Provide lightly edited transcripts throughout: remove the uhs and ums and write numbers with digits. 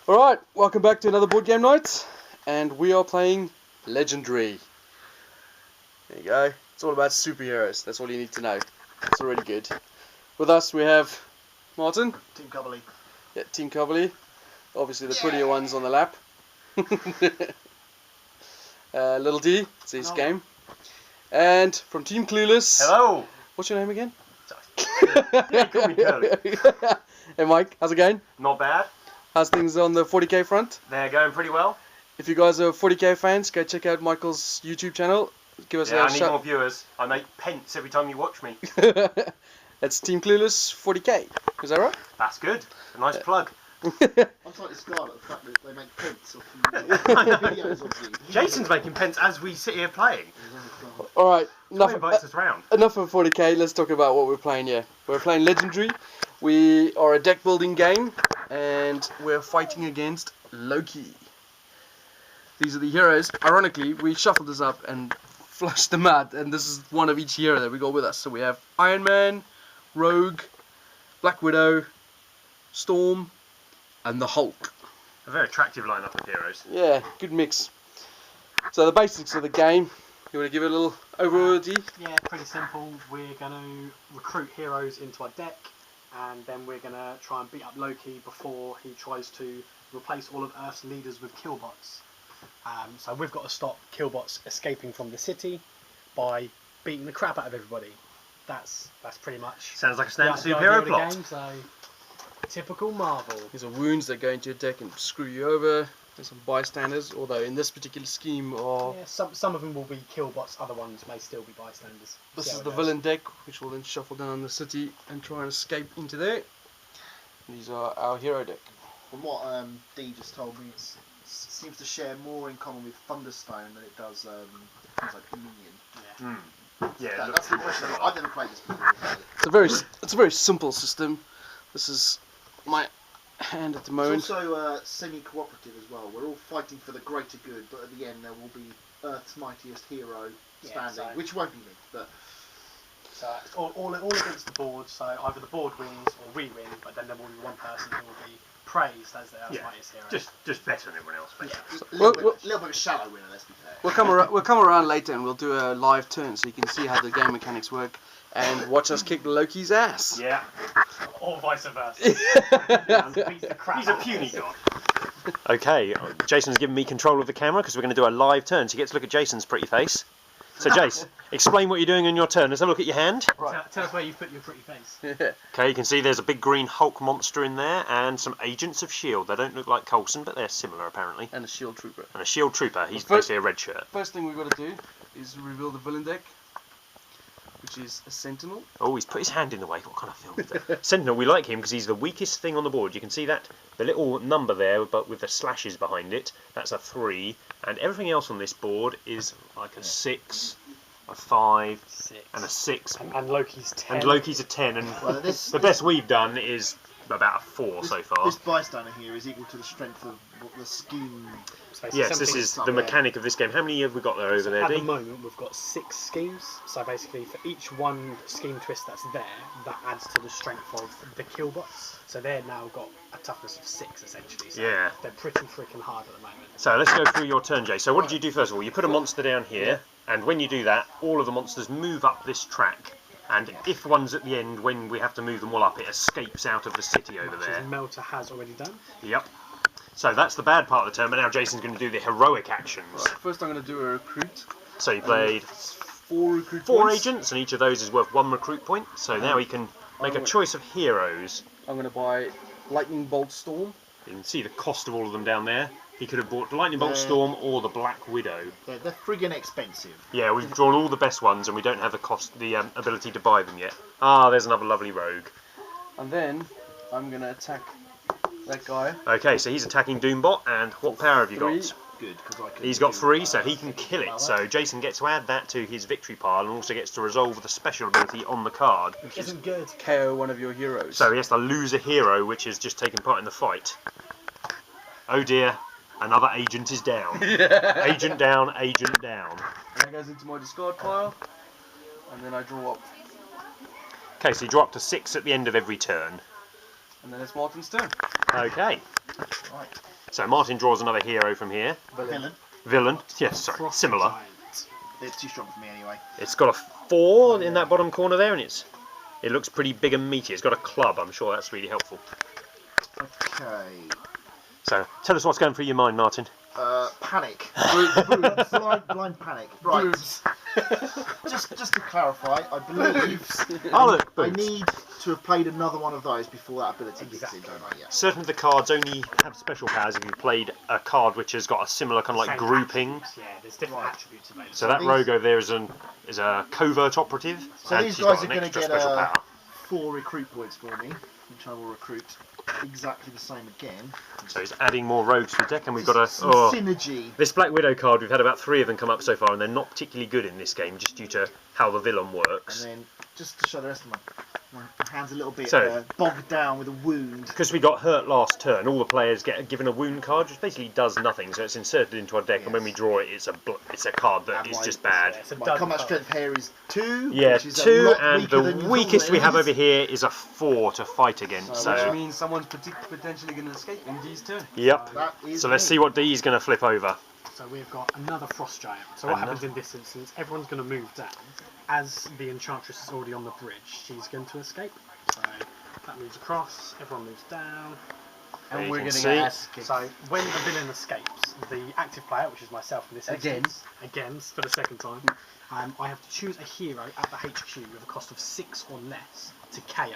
Alright, welcome back to another board game night, and we are playing Legendary. There you go. It's all about superheroes, that's all you need to know. It's already good. With us we have Martin. Team Coverley. Yeah, Team Coverley. Obviously the prettier ones on the lap. Little D, it's his game. And from Team Clueless. Hello! What's your name again? Yeah, call me Curly. Hey Mike, how's it going? Not bad. How's things on the 40k front? They're going pretty well. If you guys are 40k fans, go check out Michael's YouTube channel. Give us I need more viewers. I make pence every time you watch me. That's Team Clueless 40k. Is that right? That's good. A nice plug. I'm slightly scarred at the fact that they make prints of videos of you. Jason's making pence as we sit here playing. Alright, Invites us round. enough of 40k, let's talk about what we're playing here. We're playing Legendary. We are a deck building game, and we're fighting against Loki. These are the heroes. Ironically, we shuffled this up and flushed them out, and this is one of each hero that we got with us. So we have Iron Man, Rogue, Black Widow, Storm, and the Hulk. A very attractive lineup of heroes. Yeah, good mix. So the basics of the game, you want to give it a little overview, D? Yeah, pretty simple. We're going to recruit heroes into our deck, and then we're going to try and beat up Loki before he tries to replace all of Earth's leaders with killbots. So we've got to stop killbots escaping from the city by beating the crap out of everybody. That's pretty much Sounds like a standard the superhero idea of the plot. game, so typical Marvel. These are wounds that go into your deck and screw you over. There's some bystanders, although in this particular scheme are... Yeah, some of them will be killbots, other ones may still be bystanders. This See is how the it goes. villain deck, which will then shuffle down the city and try and escape into there. These are our hero deck. From what Dee just told me, it seems to share more in common with Thunderstone than it does things like Dominion. Yeah, That's the question. I've never played this before. It's a very simple system. This is my hand at the moment. It's also semi-cooperative as well. We're all fighting for the greater good, but at the end there will be Earth's mightiest hero standing, which won't be me. But So it's all against the board, so either the board wins or we win, but then there will be one person who will be praised as the mightiest hero. just better than everyone else, basically. a little bit of a shallow winner, let's be fair. We'll come around later and we'll do a live turn so you can see how the game mechanics work and watch us kick Loki's ass. Yeah. Or vice versa. He's a puny god. Okay, Jason's given me control of the camera because we're going to do a live turn, so you get to look at Jason's pretty face. So Jace, explain what you're doing on your turn. Let's have a look at your hand. Right. Tell us where you've put your pretty face. Okay, you can see there's a big green Hulk monster in there and some Agents of S.H.I.E.L.D. They don't look like Coulson, but they're similar apparently. And a shield trooper. And a S.H.I.E.L.D. trooper, he's basically a red shirt. First thing we've got to do is reveal the villain deck, which is a Sentinel. Oh, he's put his hand in the way. What kind of film is that? Sentinel, we like him because he's the weakest thing on the board. You can see that, the little number there, but with the slashes behind it, that's a 3. And everything else on this board is like a 6, a 5, and a 6. And Loki's 10. And Loki's a 10, and Well, the best we've done is about a 4 so far. This bystander here is equal to the strength of the scheme. Yes, this is the mechanic of this game. How many have we got there over there, At D? the moment, we've got 6 schemes. So basically, for each one scheme twist that's there, that adds to the strength of the killbots. So they've now got a toughness of 6 essentially. So Yeah. they're pretty freaking hard at the moment. So let's go through your turn, Jay. So what did you do first of all? You put a monster down here, and when you do that, all of the monsters move up this track. And if one's at the end, when we have to move them all up, it escapes out of the city over Which there. Melter has already done. Yep. So that's the bad part of the turn, but now Jason's going to do the heroic actions. Right, first I'm going to do a recruit. So he played 4 recruit 4 points. agents, and each of those is worth 1 recruit point. So now he can make a choice of heroes. I'm going to buy Lightning Bolt Storm. You can see the cost of all of them down there. He could have bought Lightning Bolt Storm or the Black Widow. They're friggin' expensive. Yeah, we've drawn all the best ones, and we don't have the ability to buy them yet. Ah, there's another lovely rogue. And then I'm going to attack that guy. Okay, so he's attacking Doombot, and what power have you 3. got? Good, because I can. He's got 3, so he can kill it. So Jason gets to add that to his victory pile, and also gets to resolve the special ability on the card. Which isn't good. KO one of your heroes. So he has to lose a hero, which has just taken part in the fight. Oh dear, another agent is down. Agent down, agent down. And that goes into my discard pile. And then I draw up. Okay, so you draw up to 6 at the end of every turn. And then it's Martin's turn. Okay. Right. So Martin draws another hero from here. Villain. Villain. Yes, sorry. Frost Similar. Giant. It's too strong for me anyway. It's got a 4 in that bottom corner there, and it looks pretty big and meaty. It's got a club. I'm sure that's really helpful. Okay. So tell us what's going through your mind, Martin. Panic. blind panic. Right. Boobs. just to clarify, I believe Oh look, I boobs. need to have played another one of those before that ability kicks in, don't I? Yeah. Certain of the cards only have special powers if you played a card which has got a similar kind of like Same grouping. attributes, Yeah, there's different Right. attributes available. So that these- rogue over there is a covert operative. So and these she's guys got are an going to extra get special power. 4 recruit points for me, which I will recruit exactly the same again. So he's adding more rogues to the deck, and we've got a Some synergy. this Black Widow card. We've had about 3 of them come up so far, and they're not particularly good in this game, just due to how the villain works. And then, just to show the rest of my hand's a little bit So- bogged down with a wound. Because we got hurt last turn, all the players get given a wound card, which basically does nothing. So it's inserted into our deck, and when we draw it, it's a card that And is my- just bad. Yeah, it's a My dud combat card. strength here is 2. Yeah, which is a 2, lot and weaker the than you weakest thought we it have is. over here is a 4 to fight against. So Which So, means someone's potentially going to escape in D's turn. yep. That is So let's me. see what D is going to flip over. So we've got another Frost Giant. So what happens in this instance, everyone's going to move down. As the Enchantress is already on the bridge, she's going to escape. So that moves across, everyone moves down. There And you we're can getting see. our ass kicked. So when the villain escapes, the active player, which is myself in this Again. instance, again for the second time, I have to choose a hero at the HQ with a cost of 6 or less to KO.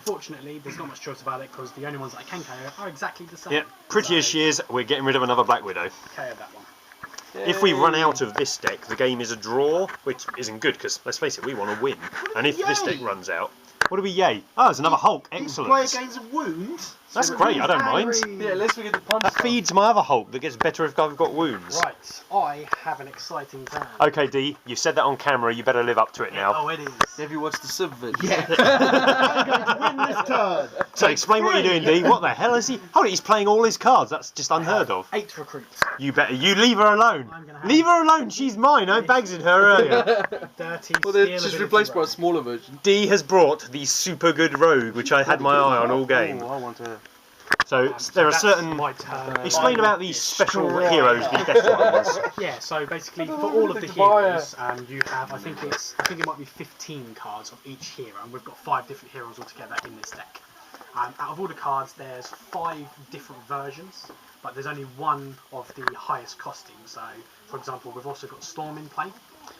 Fortunately, there's not much choice about it because the only ones that I can KO are exactly the same. Yep, pretty as she is, we're getting rid of another Black Widow. KO that one. If we run out of this deck, the game is a draw, which isn't good because, let's face it, we want to win. And if this deck Yay! runs out, what do we yay? Oh, there's another Hulk. Each player Excellent. gains a wound. That's so great, I don't mind. Yeah, let's get the punch. That feeds my other Hulk that gets better if I've got wounds. Right, I have an exciting turn. Okay, D, you said that on camera, you better live up to it now. Oh, it is. Have you watched the Civ Yeah. I'm going to win this turn. So explain what you're doing, D. What the hell is he? Hold it, he's playing all his cards. That's just unheard of. 8 recruits. You better. You leave her alone. I'm gonna have- Leave her alone. She's mine. I bagsed her earlier. Dirty. Well, they're Steel just ability replaced by a rogue. smaller version. D has brought the super good rogue, which I had my eye on all game. Oh, I want to. So there are That's certain. my turn. Explain about these special heroes, the best ones. Yeah, so basically for all of the Fire. heroes, you have I think it might be 15 cards of each hero, and we've got 5 different heroes altogether in this deck. Out of all the cards, there's 5 different versions, but there's only one of the highest costing. So, for example, we've also got Storm in play.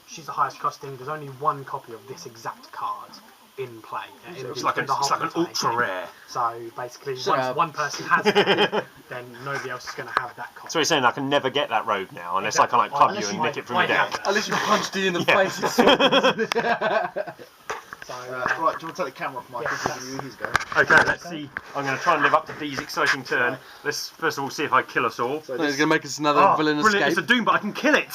She's the highest costing. There's only one copy of this exact card in play. It's like an ultra rare. So basically, Shut once up. one person has it, then nobody else is going to have that copy. So he's saying I can never get that rogue now unless I can like club you and nick it from your deck. Unless you punch D in the Yeah. face. So, Right, do you want to take the camera off, Mike? Yeah, I'll give you his go. Okay, let's see. I'm going to try and live up to D's exciting turn. Let's first of all see if I kill us all. So He's this, going to make us another Oh, villain brilliant! It's escape. a doom, but I can kill it.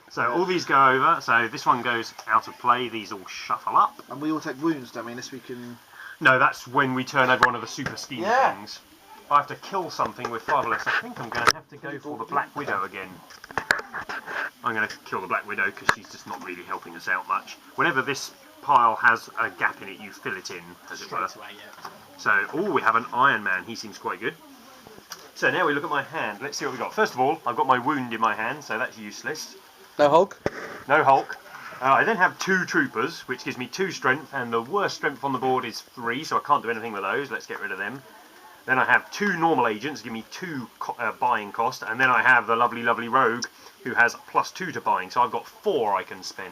So all these go over. So this one goes out of play. These all shuffle up. and we all take wounds, don't we? Unless we can. No, that's when we turn over one of the super scheme Yeah. things. I have to kill something with 5 or less. I think I'm going to have to go for the Black Widow again. I'm going to kill the Black Widow because she's just not really helping us out much. Whenever this pile has a gap in it, you fill it in, as it were. straight away, yeah. So, oh, we have an Iron Man. He seems quite good. So now we look at my hand. Let's see what we got. First of all, I've got my wound in my hand, so that's useless. No Hulk? No Hulk. I then have 2 troopers, which gives me 2 strength, and the worst strength on the board is 3, so I can't do anything with those. Let's get rid of them. Then I have 2 normal agents, give me 2 buying cost, and then I have the lovely, lovely rogue, who has +2 to buying, so I've got 4 I can spend.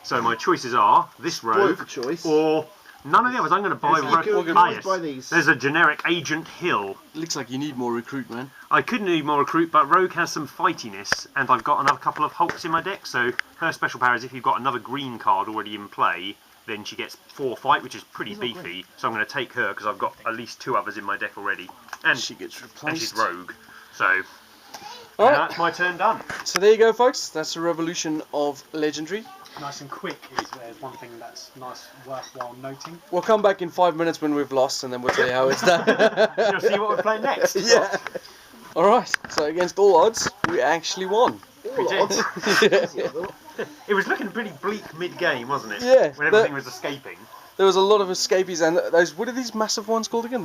So my choices are this Spoil rogue, for choice. or none of the others. I'm going to buy We're gonna bias. buy these. There's a generic Agent Hill. Looks like you need more recruit, man. I could need more recruit, but Rogue has some fightiness, and I've got another couple of Hulks in my deck, so her special power is if you've got another green card already in play, then she gets 4 fight, which is pretty beefy, so I'm going to take her because I've got at least 2 others in my deck already, and She gets she's replaced. Rogue, so Alright, that's my turn done. so there you go, folks. That's the revolution of Legendary. Nice and quick is one thing that's nice, worthwhile noting. We'll come back in 5 minutes when we've lost, and then we'll tell you how it's done. You'll see what we're playing next. Yeah. Alright, so against all odds, we actually won. We did. Yeah. It was looking pretty bleak mid-game, wasn't it? Yeah, When everything was escaping. there was a lot of escapees and those. What are these massive ones called again?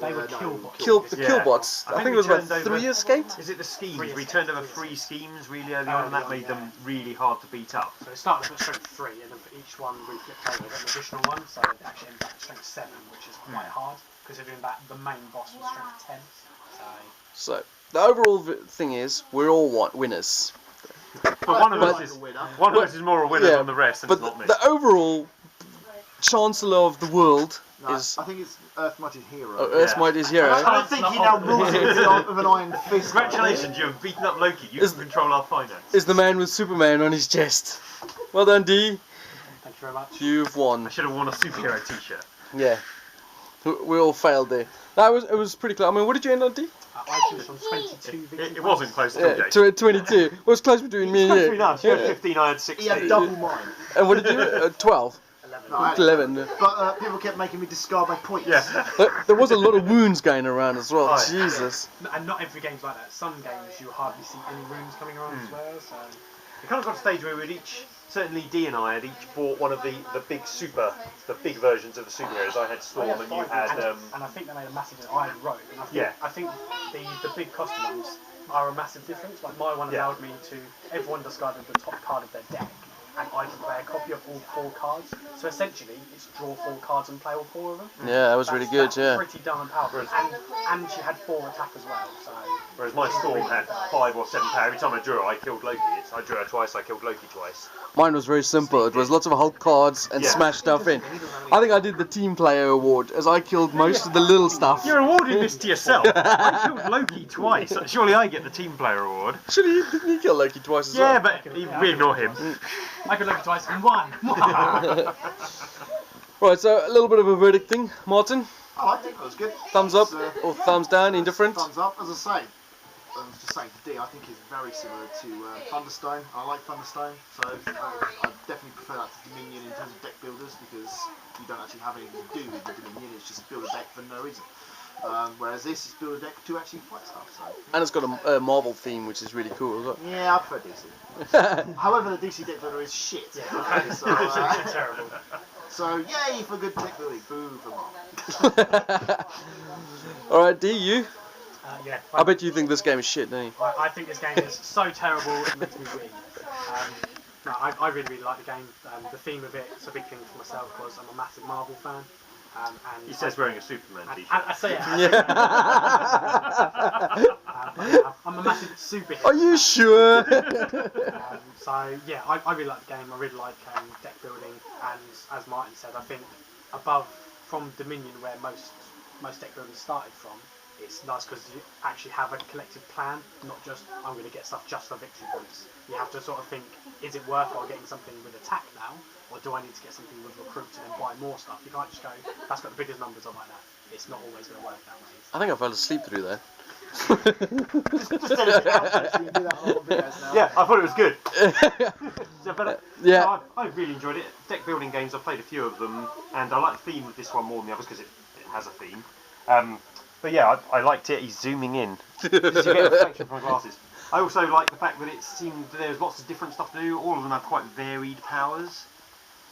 They were killbots. The Yeah. killbots. I think it was we about turned 3 over- escaped. Is it the schemes? Three We escapes, turned over three 3 escapes. schemes really early on, and that made them really hard to beat up. So it started at strength 3, and then for each one we flipped over, we got an additional one, so it actually ended up at strength 7, which is quite hard, considering that the main boss was strength 10. So the overall thing is we're all winners. But one of us is more a winner Yeah, than the rest, and But it's not me. the overall chancellor of the world No, is I think it's Earth Mighty's hero. Earth's Mightiest hero. I don't think he now rules it with an iron fist. Congratulations, you have beaten up Loki. You can control our finance. Is the man with Superman on his chest. Well done, D. Thank you very much. You've I won. should have worn a superhero t-shirt. Yeah. We all failed there. It was pretty close. I mean, what did you end on, D? I finished on 22 victory It wasn't close to Yeah, Jason. 22. Well, it was close between me and you. Between us, you had 15, I had He 16. had double mine. And what did you? 12. 11. No, I had 11. But people kept making me discard my points. Yeah. There was a lot of wounds going around as well. Oh, yeah. Jesus. And not every game's like that. Some games you hardly see any runes coming around as well, so... It kind of got to a stage where we'd each, certainly D and I had each bought one of the big versions of the superheroes. I had Storm and you had... and I think they made a massive difference. I had Rogue, and Yeah. I think the big custom ones are a massive difference. Like my one allowed me to... Everyone discarded the top card of their deck, and I can play a copy of all 4 cards. So essentially, it's draw 4 cards and play all 4 of them. Yeah, that was really good, That's yeah. pretty damn powerful. And she had 4 attack as well, so... Whereas my Storm had 5 or 7 power. Every time I drew her, I killed Loki. I drew her twice, I killed Loki twice. Mine was very simple. It was lots of Hulk cards and Yeah. smash stuff in. I think I did the team player award as I killed most of the little stuff. You're awarding this to yourself. I killed Loki twice. Surely I get the team player award. Actually, didn't you kill Loki twice as Yeah, well? but we ignore him. I could look at twice and won! Right, so a little bit of a verdict thing. Martin, I liked it. That was good. thumbs up It's, or thumbs down, indifferent? Thumbs up. As I say, I was just saying to D, I think it's very similar to Thunderstone. I like Thunderstone, so I definitely prefer that to Dominion in terms of deck builders because you don't actually have anything to do with the Dominion. It's just build a deck for no reason. Whereas this is build a deck to actually fight stuff. So And it's got a Marvel theme, which is really cool as well. yeah, I prefer DC. However, the DC deck builder is shit. Yeah, so, it's terrible. so yay for good deck building. Boo for Marvel. Alright, D, you? Yeah, I bet you think this game is shit, don't you? I think this game is so terrible it makes me weep. No, I really like the game. The theme of it, it's a big thing for myself because I'm a massive Marvel fan. And He says wearing a Superman t-shirt. I say it. I'm a massive superhero. Are you sure? So yeah, I really like the game. I really like deck building, and as Martin said, I think above from Dominion, where most deck building started from, it's nice because you actually have a collective plan, not just I'm going to get stuff just for victory points. You have to sort of think, is it worthwhile getting something with attack now, or do I need to get something with recruit and then buy more stuff? You can't just go, that's got the biggest numbers on like that. It's not always going to work that way. I think I fell asleep through that. Just edit it out, so you can do that on all videos now. Yeah, I thought it was good. Yeah. No, I really enjoyed it. Deck building games, I've played a few of them, and I like the theme of this one more than the others because it has a theme. But yeah, I liked it. He's zooming in. Just to get a reflection from my glasses. I also like the fact that it seemed there's lots of different stuff to do. All of them have quite varied powers.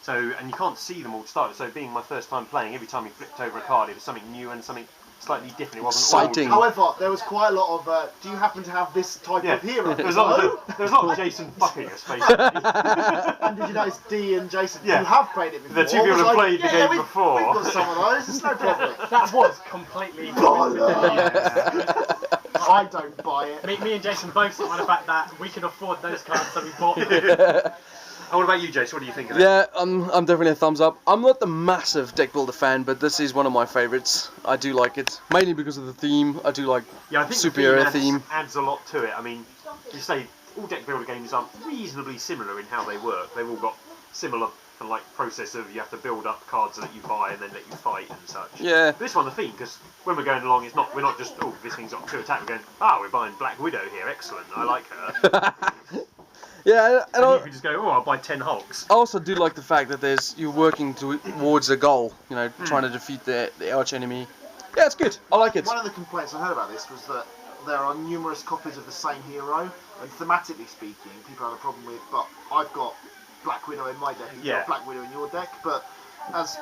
So, and you can't see them all to start with. So, being my first time playing, every time you flipped over a card, it was something new and something slightly different. It wasn't Exciting. all... However, there was quite a lot of, do you happen to have this type Yeah, of hero? there was a lot of Jason fucking us, basically. And did you notice D and Jason, Yeah. who have played it before? The two people was who like, played the game we've before. got some of those, it's no problem. That was completely. I don't buy it. Me and Jason both sit on the fact that we can afford those cards, so we bought them. And what about you, Jason? What do you think of it? Yeah, I'm definitely a thumbs up. I'm not the massive deck builder fan, but this is one of my favourites. I do like it, mainly because of the theme. I do like Yeah, I think superhero the theme. adds a lot to it. I mean, you say all deck builder games are reasonably similar in how they work. They've all got similar like process of you have to build up cards that you buy and then let you fight and such. Yeah. But this one, the theme, because when we're going along, we're not just this thing's got 2 attack. We're going we're buying Black Widow here. Excellent, I like her. Yeah, and And you can just go I'll buy 10 Hulks. I also do like the fact that you're working towards a goal. You know, trying to defeat the arch enemy. Yeah, it's good. I like it. One of the complaints I heard about this was that there are numerous copies of the same hero, and thematically speaking, people have a problem with, but I've got Black Widow in my deck, you've got Black Widow in your deck, but as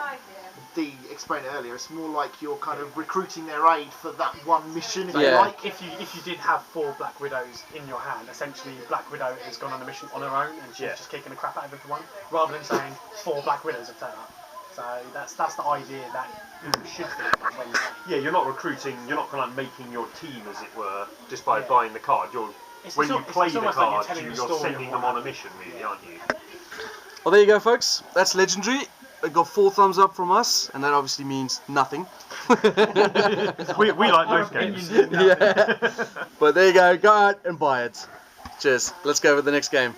Dee explained earlier, it's more like you're kind of recruiting their aid for that one mission. If you Yeah. like. If you did have 4 Black Widows in your hand, essentially Black Widow has gone on a mission on her own and she's just kicking the crap out of everyone, rather than saying 4 Black Widows have turned up. So that's the idea that you should think about when playing. Yeah, you're not recruiting. You're not kind of making your team, as it were, just by buying the card. When you play the almost like you're card, telling the you're story sending of them what on a happened. mission, really, aren't you? Well, there you go, folks. That's Legendary. It got 4 thumbs up from us, and that obviously means nothing. we like most games. Yeah. But there you go. Go out and buy it. Cheers. Let's go with the next game.